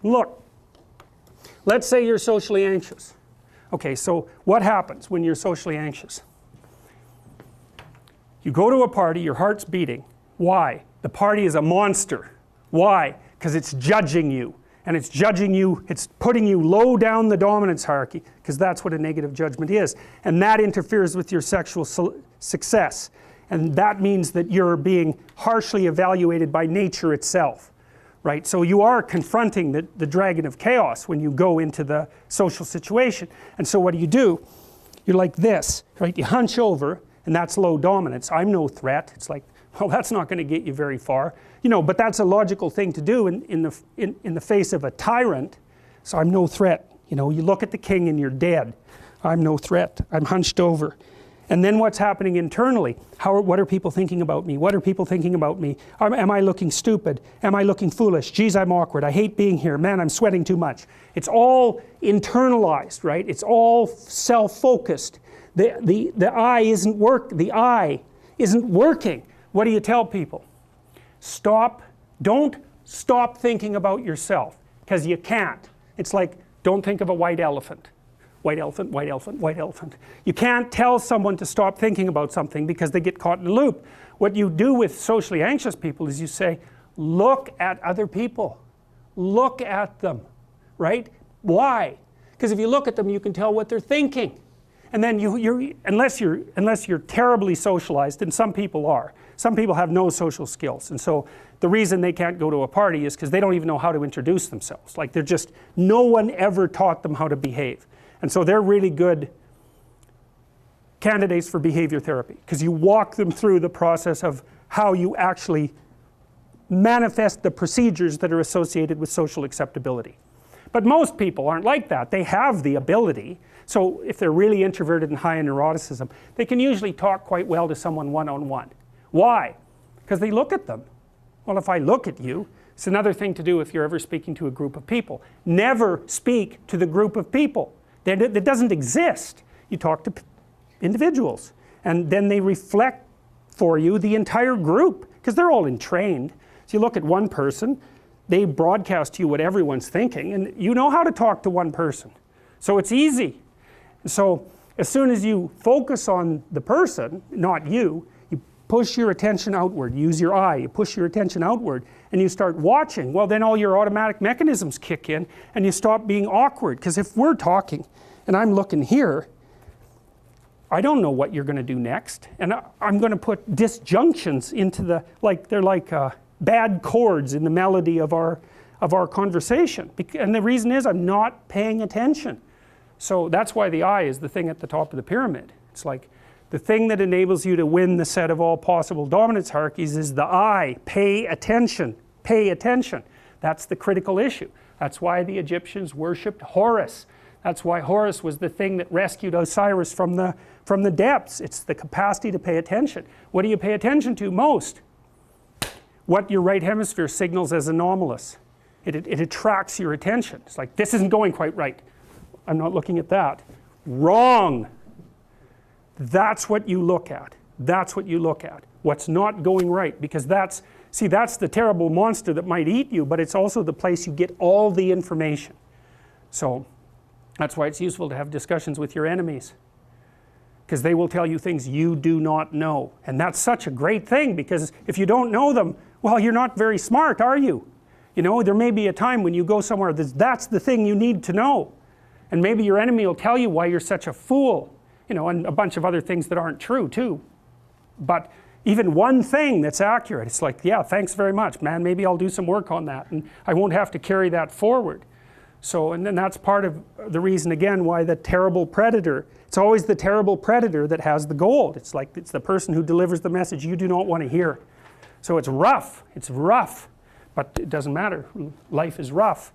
Look, let's say you're socially anxious. Okay, so what happens when you're socially anxious? You go to a party, your heart's beating. Why? The party is a monster. Why? Because it's judging you. And it's judging you, it's putting you low down the dominance hierarchy, because that's what a negative judgment is. And that interferes with your sexual success. And that means that you're being harshly evaluated by nature itself. Right? So you are confronting the dragon of chaos when you go into the social situation. And so what do? You're like this, right? You hunch over, and that's low dominance. I'm no threat. It's like, well, that's not going to get you very far. You know, but that's a logical thing to do in the face of a tyrant. So I'm no threat. You know, you look at the king and you're dead. I'm no threat. I'm hunched over. And then what's happening internally? What are people thinking about me? What are people thinking about me? Am I looking stupid? Am I looking foolish? Geez, I'm awkward. I hate being here. Man, I'm sweating too much. It's all internalized, right? It's all self-focused. The eye isn't working. What do you tell people? Don't stop thinking about yourself, because you can't. It's like, don't think of a white elephant. White elephant, white elephant, white elephant. You can't tell someone to stop thinking about something because they get caught in a loop. What you do with socially anxious people is you say, look at other people. Look at them, right? Why? Because if you look at them, you can tell what they're thinking. And then unless you're terribly socialized, and some people are. Some people have no social skills, and so the reason they can't go to a party is because they don't even know how to introduce themselves. Like no one ever taught them how to behave. And so they're really good candidates for behavior therapy, because you walk them through the process of how you actually manifest the procedures that are associated with social acceptability. But most people aren't like that. They have the ability. So if they're really introverted and high in neuroticism, they can usually talk quite well to someone one-on-one. Why? Because they look at them. Well, if I look at you, it's another thing to do if you're ever speaking to a group of people. Never speak to the group of people. That doesn't exist. You talk to individuals, and then they reflect for you the entire group, because they're all entrained. So you look at one person, they broadcast to you what everyone's thinking, and you know how to talk to one person. So it's easy. So as soon as you focus on the person, not you, you push your attention outward, use your eye, you push your attention outward, and you start watching. Well, then all your automatic mechanisms kick in, and you stop being awkward. Because if we're talking, and I'm looking here, I don't know what you're going to do next, and I'm going to put disjunctions into they're like bad chords in the melody of our conversation. And the reason is I'm not paying attention. So that's why the eye is the thing at the top of the pyramid. It's like the thing that enables you to win the set of all possible dominance hierarchies is the eye. Pay attention. Pay attention. That's the critical issue. That's why the Egyptians worshipped Horus. That's why Horus was the thing that rescued Osiris from the depths. It's the capacity to pay attention. What do you pay attention to most? What your right hemisphere signals as anomalous. It attracts your attention. It's like, this isn't going quite right. I'm not looking at that. Wrong. That's what you look at. That's what you look at. What's not going right, because that's the terrible monster that might eat you, but it's also the place you get all the information. So that's why it's useful to have discussions with your enemies, because they will tell you things you do not know. And that's such a great thing, because if you don't know them, well, you're not very smart, are you? You know, there may be a time when you go somewhere that's the thing you need to know. And maybe your enemy will tell you why you're such a fool, you know, and a bunch of other things that aren't true too. But even one thing that's accurate, it's like, yeah, thanks very much, man, maybe I'll do some work on that, and I won't have to carry that forward. So, and then that's part of the reason, again, why the terrible predator, it's always the terrible predator that has the gold. It's like, it's the person who delivers the message you do not want to hear. So it's rough, but it doesn't matter. Life is rough.